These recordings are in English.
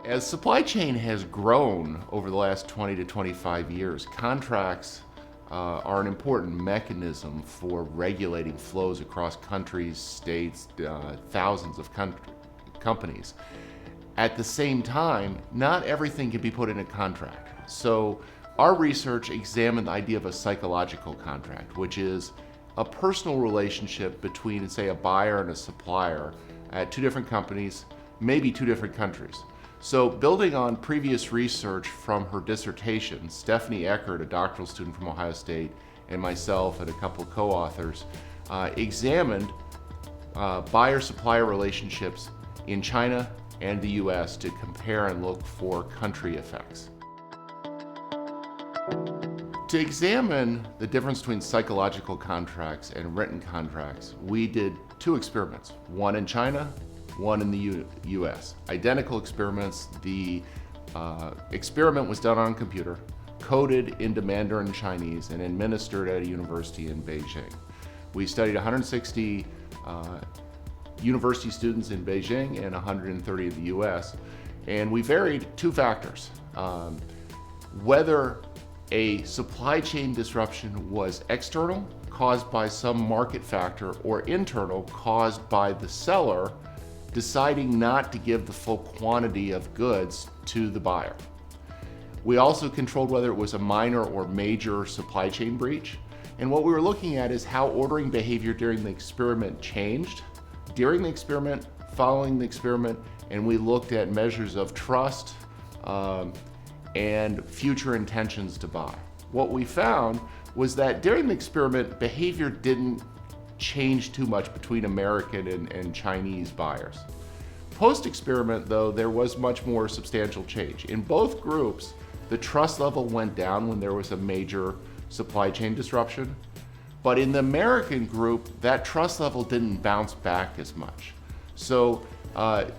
As supply chain has grown over the last 20 to 25 years, contracts are an important mechanism for regulating flows across countries, states, thousands of companies. At the same time, not everything can be put in a contract. So our research examined the idea of a psychological contract, which is a personal relationship between, say, a buyer and a supplier at two different companies, maybe two different countries. So building on previous research from her dissertation, Stephanie Eckert, a doctoral student from Ohio State, and myself and a couple of co-authors examined buyer-supplier relationships in China and the US to compare and look for country effects. To examine the difference between psychological contracts and written contracts, we did two experiments, one in China, one in the US. Identical experiments. The experiment was done on a computer, coded into Mandarin Chinese, and administered at a university in Beijing. We studied 160 university students in Beijing and 130 in the US, and we varied two factors. Whether a supply chain disruption was external, caused by some market factor, or internal, caused by the seller deciding not to give the full quantity of goods to the buyer. We also controlled whether it was a minor or major supply chain breach. And what we were looking at is how ordering behavior during the experiment changed, during the experiment, following the experiment, and we looked at measures of trust and future intentions to buy. What we found was that during the experiment, behavior didn't change too much between American and Chinese buyers. Post-experiment, though, there was much more substantial change. In both groups, the trust level went down when there was a major supply chain disruption. But in the American group, that trust level didn't bounce back as much. So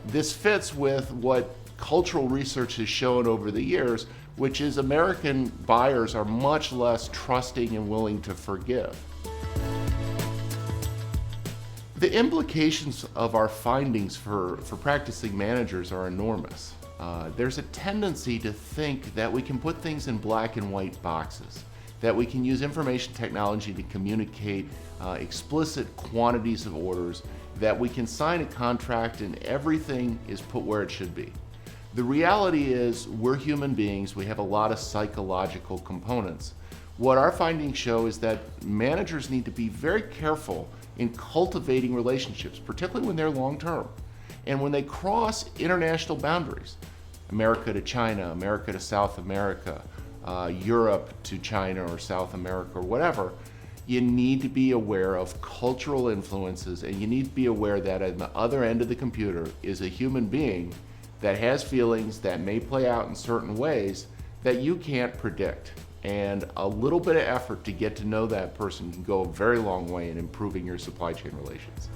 this fits with what cultural research has shown over the years, which is American buyers are much less trusting and willing to forgive. The implications of our findings for practicing managers are enormous. There's a tendency to think that we can put things in black and white boxes, that we can use information technology to communicate explicit quantities of orders, that we can sign a contract and everything is put where it should be. The reality is we're human beings, we have a lot of psychological components. What our findings show is that managers need to be very careful in cultivating relationships, particularly when they're long-term. And when they cross international boundaries, America to China, America to South America, Europe to China or South America or whatever, you need to be aware of cultural influences, and you need to be aware that at the other end of the computer is a human being that has feelings that may play out in certain ways that you can't predict. And a little bit of effort to get to know that person can go a very long way in improving your supply chain relations.